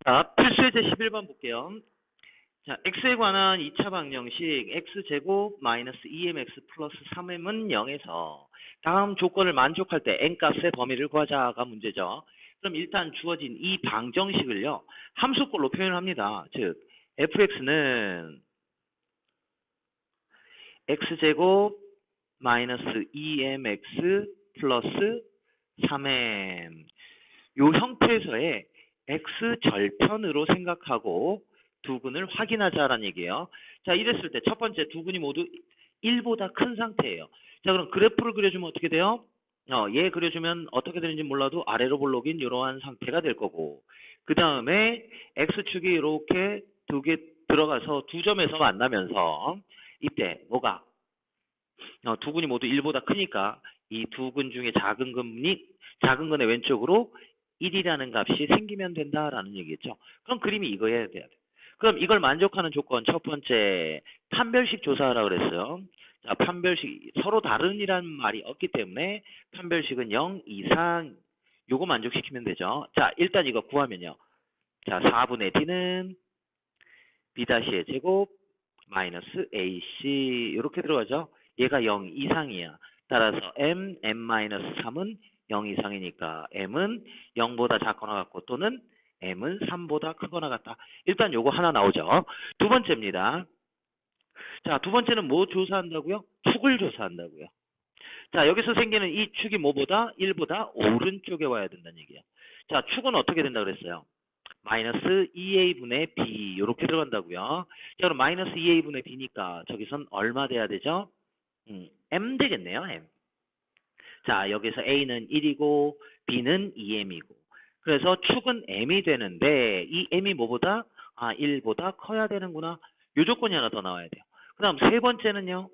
자, 필수예제 11번 볼게요. 자, x에 관한 2차 방정식 x제곱 마이너스 2mx 플러스 3m은 0에서 다음 조건을 만족할 때 n값의 범위를 구하자가 문제죠. 그럼 일단 주어진 이 방정식을요, 함수꼴로 표현합니다. 즉, fx는 x제곱 마이너스 2mx 플러스 3m 요 형태에서의 x절편으로 생각하고 두근을 확인하자라는 얘기예요. 자, 이랬을 때 첫 번째 두근이 모두 1보다 큰 상태예요. 자, 그럼 그래프를 그려주면 어떻게 돼요? 얘 그려주면 어떻게 되는지 몰라도 아래로 볼록인 이러한 상태가 될 거고, 그 다음에 x축이 이렇게 두 개 들어가서 두 점에서 만나면서 이때 뭐가 두근이 모두 1보다 크니까 이 두 근 중에 작은 근의 왼쪽으로 1이라는 값이 생기면 된다라는 얘기겠죠. 그럼 그림이 이거여야 돼요. 그럼 이걸 만족하는 조건 첫 번째 판별식 조사하라고 그랬어요. 자, 판별식 서로 다른이란 말이 없기 때문에 판별식은 0 이상 요거 만족시키면 되죠. 자, 일단 이거 구하면요. 자, 4분의 d는 b-의 제곱 마이너스 ac 이렇게 들어가죠. 얘가 0 이상이야. 따라서 m-3은 0 이상이니까 m은 0보다 작거나 같고 또는 m은 3보다 크거나 같다. 일단 요거 하나 나오죠. 두 번째입니다. 자, 두 번째는 뭐 조사한다고요? 축을 조사한다고요. 자, 여기서 생기는 이 축이 뭐보다? 1보다 오른쪽에 와야 된다는 얘기예요. 자, 축은 어떻게 된다 그랬어요? 마이너스 2a분의 b 이렇게 들어간다고요. 자, 그럼 마이너스 2a분의 b니까 저기선 얼마 돼야 되죠? m 되겠네요. m. 자, 여기서 a는 1이고 b는 2m이고 그래서 축은 m이 되는데 이 m이 뭐보다? 1보다 커야 되는구나. 요 조건이 하나 더 나와야 돼요. 그 다음 세 번째는요.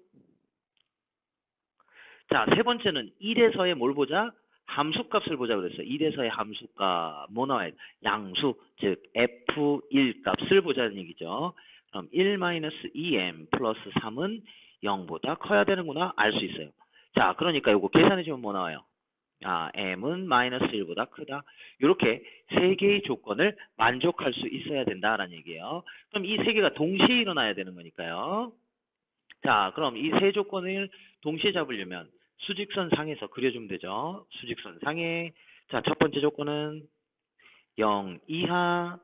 자, 세 번째는 1에서의 뭘 보자? 함수값을 보자 그랬어요. 1에서의 함수값 뭐 나와야 돼? 양수, 즉 f1 값을 보자는 얘기죠. 그럼 1-2m 플러스 3은 0보다 커야 되는구나 알 수 있어요. 자, 그러니까 이거 계산해주면 뭐 나와요? m은 마이너스 1보다 크다. 이렇게 세 개의 조건을 만족할 수 있어야 된다라는 얘기예요. 그럼 이 세 개가 동시에 일어나야 되는 거니까요. 자, 그럼 이 세 조건을 동시에 잡으려면 수직선 상에서 그려주면 되죠. 수직선 상에. 자, 첫 번째 조건은 0 이하,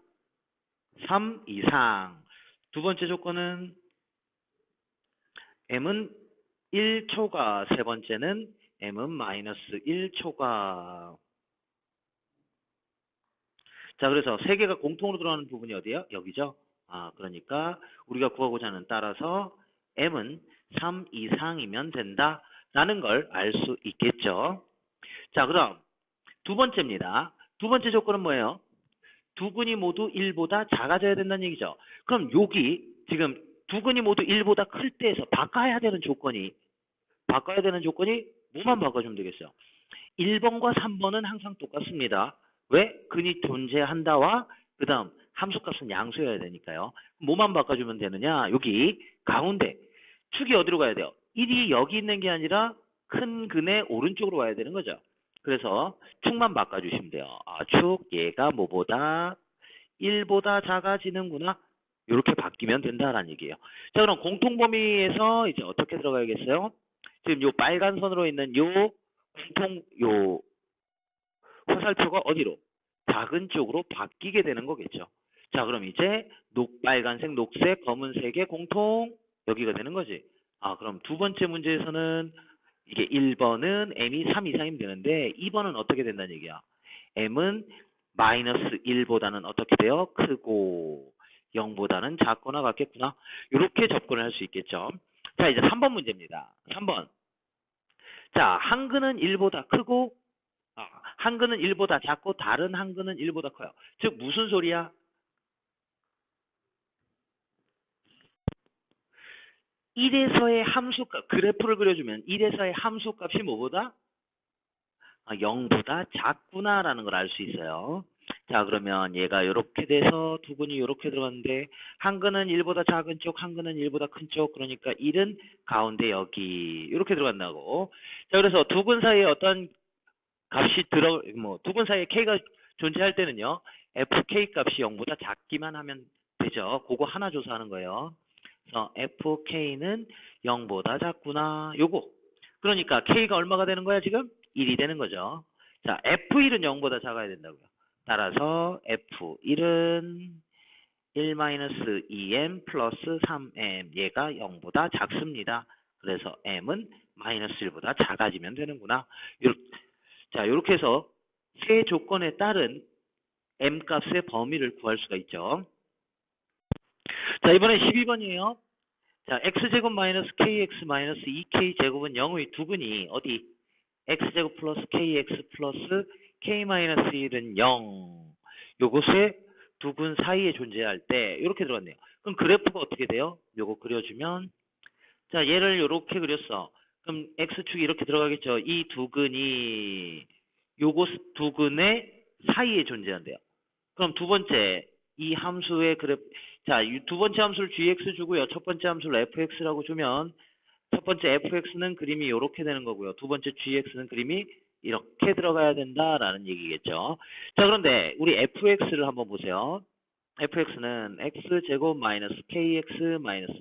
3 이상. 두 번째 조건은 m은 1초가, 세 번째는 m은 마이너스 1초가. 자, 그래서 세 개가 공통으로 들어가는 부분이 어디예요? 여기죠. 그러니까 우리가 구하고자 하는 따라서 m은 3 이상이면 된다라는 걸 알 수 있겠죠. 자, 그럼 두 번째입니다. 두 번째 조건은 뭐예요? 두 근이 모두 1보다 작아져야 된다는 얘기죠. 그럼 여기 지금 두 근이 모두 1보다 클 때에서 바꿔야 되는 조건이 뭐만 바꿔주면 되겠어요? 1번과 3번은 항상 똑같습니다. 왜? 근이 존재한다와 그 다음 함수값은 양수여야 되니까요. 뭐만 바꿔주면 되느냐? 여기 가운데 축이 어디로 가야 돼요? 1이 여기 있는 게 아니라 큰 근의 오른쪽으로 와야 되는 거죠. 그래서 축만 바꿔주시면 돼요. 축 얘가 뭐보다 1보다 작아지는구나. 이렇게 바뀌면 된다라는 얘기예요. 자, 그럼 공통범위에서 이제 어떻게 들어가야겠어요? 지금 요 빨간 선으로 있는 요 화살표가 어디로? 작은 쪽으로 바뀌게 되는 거겠죠. 자, 그럼 이제 빨간색, 녹색, 검은색의 공통 여기가 되는 거지. 그럼 두 번째 문제에서는 이게 1번은 m이 3 이상이면 되는데 2번은 어떻게 된다는 얘기야? m은 마이너스 1보다는 어떻게 돼요? 크고 0보다는 작거나 같겠구나. 이렇게 접근을 할 수 있겠죠. 자, 이제 3번 문제입니다. 3번. 자, 한 근은 1보다 크고 한 근은 1보다 작고 다른 한 근은 1보다 커요. 즉 무슨 소리야? 1에서의 함수값, 그래프를 그려주면 1에서의 함수값이 뭐보다? 0보다 작구나라는 걸 알 수 있어요. 자, 그러면 얘가 이렇게 돼서 두 근이 이렇게 들어갔는데 한 근은 1보다 작은 쪽, 한 근은 1보다 큰 쪽, 그러니까 1은 가운데 여기 이렇게 들어간다고. 자, 그래서 두 근 사이에 어떤 값이 두 근 사이에 k가 존재할 때는요. fk 값이 0보다 작기만 하면 되죠. 그거 하나 조사하는 거예요. 그래서 fk는 0보다 작구나. 요거. 그러니까 k가 얼마가 되는 거야 지금? 1이 되는 거죠. 자, f1은 0보다 작아야 된다고요. 따라서 f1은 1-2m 플러스 3m 얘가 0보다 작습니다. 그래서 m은 마이너스 1보다 작아지면 되는구나. 자, 이렇게 해서 세 조건에 따른 m 값의 범위를 구할 수가 있죠. 자, 이번에 12번이에요. 자, x제곱 마이너스 kx 마이너스 2k 제곱은 0의 두근이 어디? x제곱 플러스 kx 플러스 k 마이너스 1은 0. 요것의 두근 사이에 존재할 때 이렇게 들어갔네요. 그럼 그래프가 어떻게 돼요? 요거 그려주면 자, 얘를 이렇게 그렸어. 그럼 x축이 이렇게 들어가겠죠. 이 두근이 요거 두근의 사이에 존재한대요. 그럼 두 번째 이 함수의 그래프 자, 이 두 번째 함수를 gx 주고요. 첫 번째 함수를 fx라고 주면 첫 번째 fx는 그림이 이렇게 되는 거고요. 두 번째 gx는 그림이 이렇게 들어가야 된다라는 얘기겠죠. 자, 그런데 우리 fx를 한번 보세요. fx는 x제곱 마이너스 kx 마이너스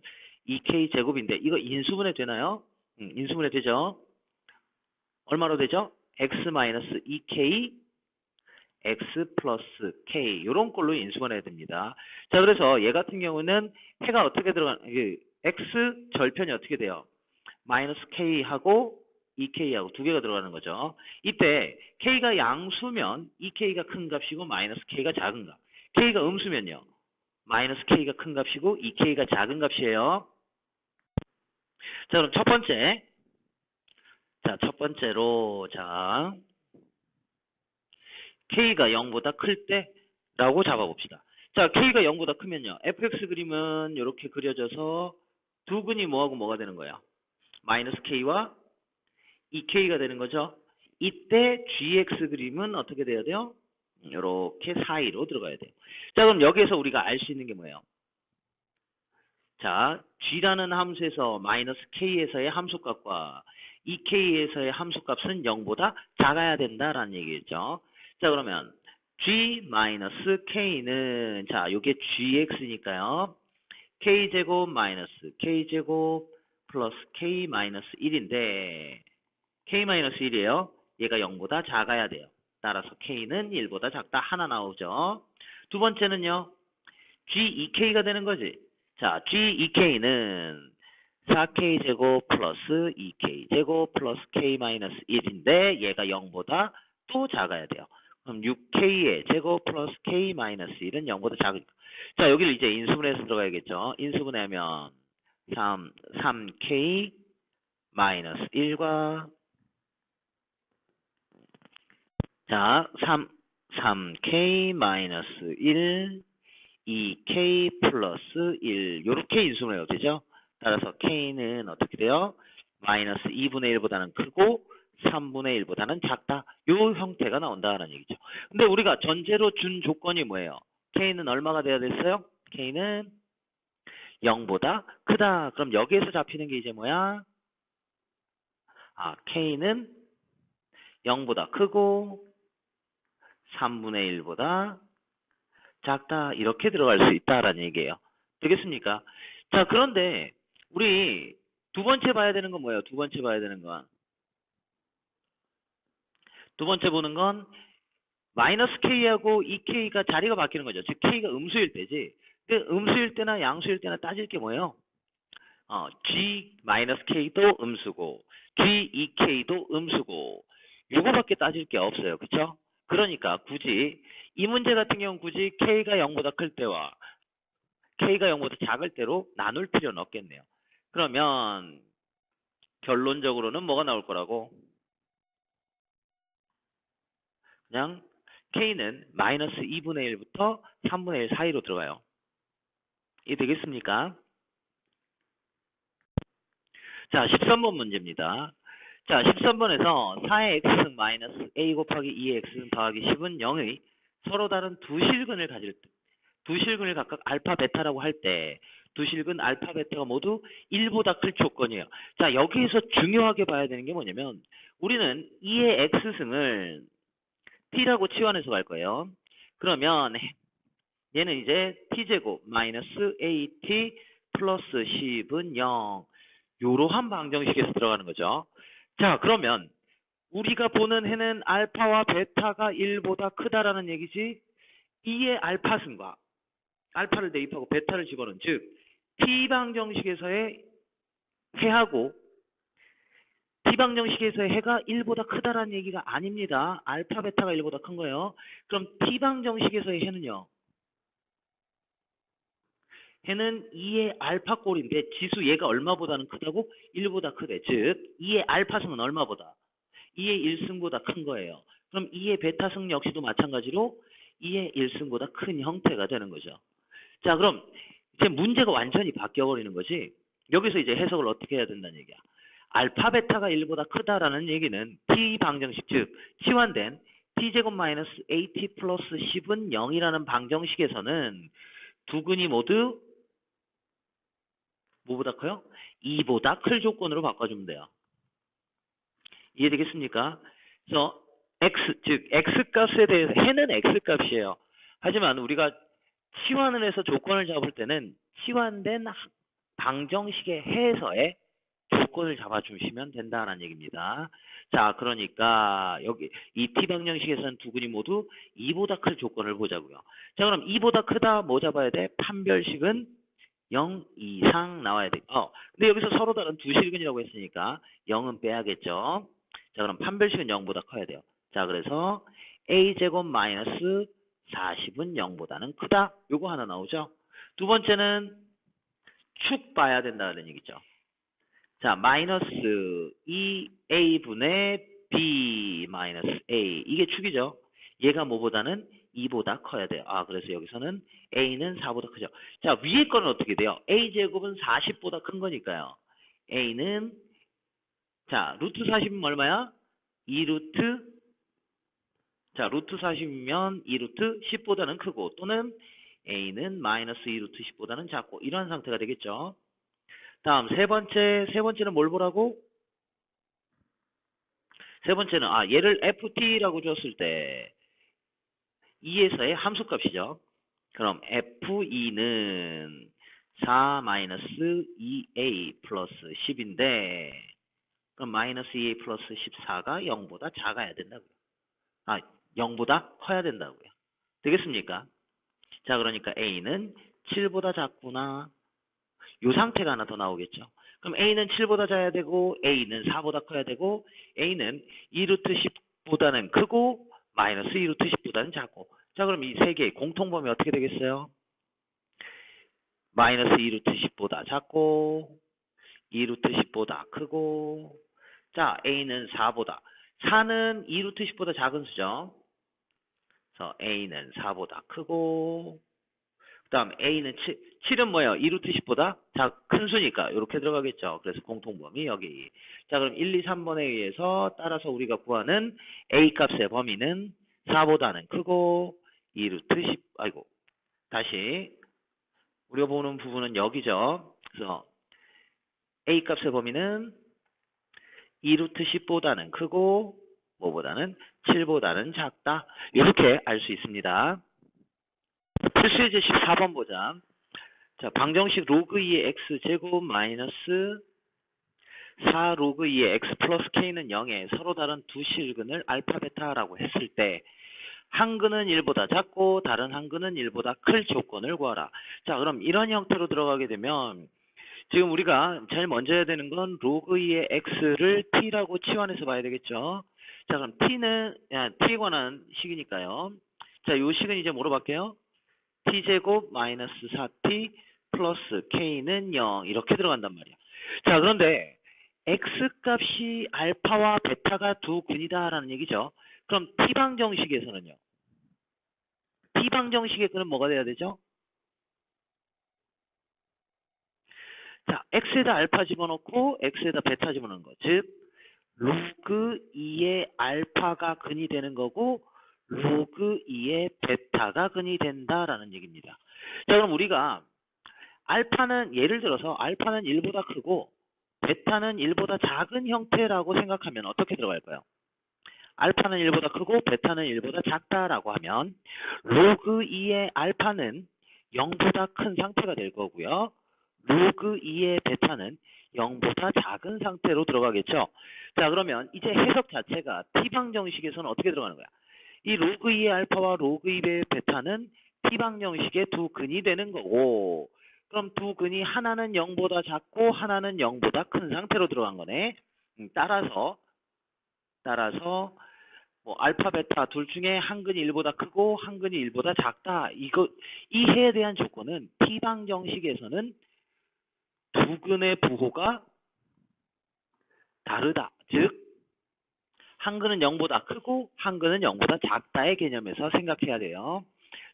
2k 제곱인데 이거 인수분해 되나요? 인수분해 되죠. 얼마로 되죠? x 마이너스 2k x 플러스 k 이런 걸로 인수분해야 됩니다. 자, 그래서 얘 같은 경우는 해가 어떻게 x 절편이 어떻게 돼요? 마이너스 k하고 2k하고 두 개가 들어가는 거죠. 이때 k가 양수면 2k가 큰 값이고 마이너스 k가 작은 값. k가 음수면요. 마이너스 k가 큰 값이고 2k가 작은 값이에요. 자, 그럼 첫 번째. 자, 첫 번째로 자 k가 0보다 클 때라고 잡아봅시다. 자, k가 0보다 크면요. fx 그림은 이렇게 그려져서 두근이 뭐하고 뭐가 되는 거야? 마이너스 k와 2k가 되는 거죠. 이때 gx 그림은 어떻게 돼야 돼요? 이렇게 사이로 들어가야 돼요. 자, 그럼 여기에서 우리가 알 수 있는 게 뭐예요? 자, g라는 함수에서 마이너스 k에서의 함수값과 2k에서의 함수값은 0보다 작아야 된다라는 얘기겠죠. 자, 그러면 g 마이너스 k는 자, 이게 gx니까요. k제곱 마이너스 k제곱 플러스 k 마이너스 1인데 k 마이너스 1이에요. 얘가 0보다 작아야 돼요. 따라서 k는 1보다 작다 하나 나오죠. 두 번째는요. g2k가 되는 거지. 자, g2k는 4k 제곱 플러스 2k 제곱 플러스 k 마이너스 1인데 얘가 0보다 또 작아야 돼요. 그럼 6k의 제곱 플러스 k 마이너스 1은 0보다 작으니까. 자, 여기를 이제 인수분해해서 들어가야겠죠. 인수분해하면 3k 마이너스 1과 자, 3k 마이너스 1 2k 플러스 1 이렇게 인수분해가 되죠. 따라서 k는 어떻게 돼요? 마이너스 2분의 1보다는 크고 3분의 1보다는 작다. 이 형태가 나온다는 얘기죠. 근데 우리가 전제로 준 조건이 뭐예요? k는 얼마가 돼야 됐어요? k는 0보다 크다. 그럼 여기에서 잡히는 게 이제 뭐야? k는 0보다 크고 3분의 1보다 작다. 이렇게 들어갈 수 있다라는 얘기예요. 되겠습니까? 자, 그런데 우리 두 번째 봐야 되는 건 뭐예요? 두 번째 봐야 되는 건. 두 번째 보는 건 마이너스 k하고 2k가 자리가 바뀌는 거죠. 즉 k가 음수일 때지. 근데 음수일 때나 양수일 때나 따질 게 뭐예요? g 마이너스 k도 음수고 g 2k도 음수고 요거밖에 따질 게 없어요. 그쵸? 그러니까 굳이 이 문제 같은 경우는 굳이 k가 0보다 클 때와 k가 0보다 작을 때로 나눌 필요는 없겠네요. 그러면 결론적으로는 뭐가 나올 거라고? 그냥 k는 마이너스 2분의 1부터 3분의 1 사이로 들어가요. 이해 되겠습니까? 자, 13번 문제입니다. 자, 13번에서 4의 x승 마이너스 a 곱하기 2의 x승 더하기 10은 0의 서로 다른 두 실근을 가질 때, 두 실근을 각각 알파 베타라고 할 때 두 실근 알파 베타가 모두 1보다 클 조건이에요. 자, 여기에서 중요하게 봐야 되는 게 뭐냐면 우리는 2의 x승을 t라고 치환해서 갈 거예요. 그러면 얘는 이제 t제곱 마이너스 at 플러스 10은 0. 요러한 방정식에서 들어가는 거죠. 자, 그러면 우리가 보는 해는 알파와 베타가 1보다 크다라는 얘기지. 이의 알파승과 알파를 대입하고 베타를 집어넣은 즉 t방정식에서의 해하고 t방정식에서의 해가 1보다 크다라는 얘기가 아닙니다. 알파 베타가 1보다 큰 거예요. 그럼 t방정식에서의 해는요. 해는 2의 알파꼴인데 지수 얘가 얼마보다는 크다고? 1보다 크대. 즉 2의 알파승은 얼마보다? 2의 1승보다 큰 거예요. 그럼 2의 베타승 역시도 마찬가지로 2의 1승보다 큰 형태가 되는 거죠. 자, 그럼 이제 문제가 완전히 바뀌어버리는 거지. 여기서 이제 해석을 어떻게 해야 된다는 얘기야. 알파 베타가 1보다 크다라는 얘기는 t방정식, 즉 치환된 t제곱 마이너스 at 플러스 10은 0이라는 방정식에서는 두 근이 모두 뭐보다 커요? 2보다 클 조건으로 바꿔주면 돼요. 이해되겠습니까? 그래서 x, 즉 x값에 대해서 해는 x값이에요. 하지만 우리가 치환을 해서 조건을 잡을 때는 치환된 방정식의 해에서의 조건을 잡아주시면 된다는 얘기입니다. 자, 그러니까 여기 이 t방정식에서는 두 근이 모두 2보다 클 조건을 보자고요. 자, 그럼 2보다 크다 뭐 잡아야 돼? 판별식은 0 이상 나와야 돼. 근데 여기서 서로 다른 두 실근이라고 했으니까 0은 빼야겠죠. 자, 그럼 판별식은 0보다 커야 돼요. 자, 그래서 a제곱 마이너스 40은 0보다는 크다. 요거 하나 나오죠. 두 번째는 축 봐야 된다는 얘기죠. 자, 마이너스 2a분의 b 마이너스 a. 이게 축이죠. 얘가 뭐보다는 2보다 커야 돼요. 그래서 여기서는 a는 4보다 크죠. 자, 위에 거는 어떻게 돼요? a제곱은 40보다 큰 거니까요. a는 자, 루트 40이면 얼마야? 2루트. 자, 루트 40이면 2루트 10보다는 크고 또는 a는 마이너스 2루트 10보다는 작고 이런 상태가 되겠죠. 다음 세 번째는 뭘 보라고? 세 번째는 얘를 ft라고 줬을 때 2에서의 함수값이죠. 그럼 f2는 4 마이너스 2a 플러스 10인데 그럼 마이너스 2a 플러스 14가 0보다 작아야 된다고요. 0보다 커야 된다고요. 되겠습니까? 자, 그러니까 a는 7보다 작구나. 이 상태가 하나 더 나오겠죠. 그럼 a는 7보다 작아야 되고 a는 4보다 커야 되고 a는 2루트 10보다는 크고 마이너스 2루트 10보다는 작고. 자, 그럼 이 세 개의 공통범위 어떻게 되겠어요? 마이너스 2루트 10보다 작고 2루트 10보다 크고. 자, a는 4보다. 4는 2루트 10보다 작은 수죠. 그래서 a는 4보다 크고 그 다음 a는 7은 뭐예요? 2루트 10보다 큰 수니까 이렇게 들어가겠죠. 그래서 공통범위 여기. 자, 그럼 1, 2, 3번에 의해서 따라서 우리가 구하는 a 값의 범위는 4보다는 크고 2루트 10 다시 우리가 보는 부분은 여기죠. 그래서 a 값의 범위는 2루트 10보다는 크고 뭐보다는 7보다는 작다. 이렇게 알 수 있습니다. 필수예제 14번 보자. 자, 방정식 로그 2의 x 제곱 마이너스 4 로그 2의 x 플러스 k는 0에 서로 다른 두 실근을 알파 베타라고 했을 때 한 근은 1보다 작고 다른 한 근은 1보다 클 조건을 구하라. 자, 그럼 이런 형태로 들어가게 되면 지금 우리가 제일 먼저 해야 되는 건 로그 2의 x를 t라고 치환해서 봐야 되겠죠. 자, 그럼 t는 t에 관한 식이니까요. 자, 이 식은 이제 뭐로 바뀌어요? t제곱 마이너스 4t 플러스 k는 0 이렇게 들어간단 말이야. 자, 그런데 x값이 알파와 베타가 두 근이다라는 얘기죠. 그럼 t방정식에서는요. t방정식의 근은 뭐가 돼야 되죠? 자, x에다 알파 집어넣고 x에다 베타 집어넣는 거. 즉 로그 2의 알파가 근이 되는 거고 로그 2의 베타가 근이 된다라는 얘기입니다. 자, 그럼 우리가 알파는 예를 들어서 알파는 1보다 크고 베타는 1보다 작은 형태라고 생각하면 어떻게 들어갈까요? 알파는 1보다 크고 베타는 1보다 작다라고 하면 로그 2의 알파는 0보다 큰 상태가 될 거고요. 로그 2의 베타는 0보다 작은 상태로 들어가겠죠. 자, 그러면 이제 해석 자체가 T방정식에서는 어떻게 들어가는 거야? 이 로그 2의 알파와 로그 2의 베타는 T방정식의 두 근이 되는 거고, 그럼 두 근이 하나는 0보다 작고 하나는 0보다 큰 상태로 들어간 거네. 따라서 뭐 알파 베타 둘 중에 한 근이 1보다 크고 한 근이 1보다 작다. 이 해에 대한 조건은 T방정식에서는 두 근의 부호가 다르다. 즉 한 근은 0보다 크고 한 근은 0보다 작다의 개념에서 생각해야 돼요.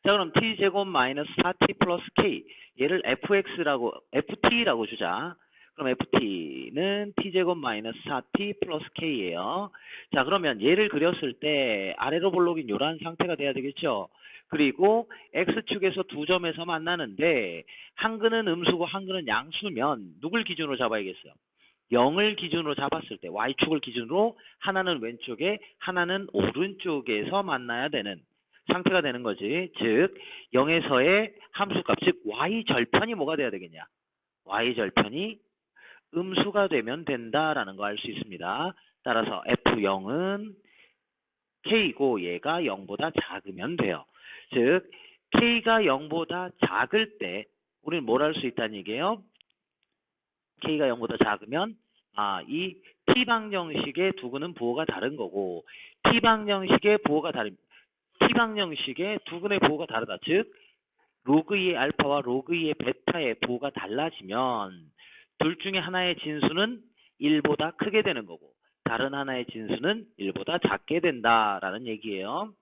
자, 그럼 t제곱 마이너스 4t 플러스 k 얘를 ft라고 주자. 그럼 ft는 t제곱 마이너스 4t 플러스 k예요. 자, 그러면 얘를 그렸을 때 아래로 볼록인 이러한 상태가 돼야 되겠죠. 그리고 x축에서 두 점에서 만나는데 한 근은 음수고 한 근은 양수면 누굴 기준으로 잡아야겠어요? 0을 기준으로 잡았을 때 y축을 기준으로 하나는 왼쪽에 하나는 오른쪽에서 만나야 되는 상태가 되는 거지. 즉 0에서의 함수값 즉 y절편이 뭐가 돼야 되겠냐? y절편이 음수가 되면 된다라는 거 알 수 있습니다. 따라서 f0은 k고 얘가 0보다 작으면 돼요. 즉 k가 0보다 작을 때 우리는 뭘 할 수 있다는 얘기예요? k가 0보다 작으면 이 t방정식의 두 근은 부호가 다른 거고 t방정식의 두 근의 부호가 다르다. 즉 로그 2의 알파와 로그 2의 베타의 부호가 달라지면 둘 중에 하나의 진수는 1보다 크게 되는 거고 다른 하나의 진수는 1보다 작게 된다라는 얘기예요.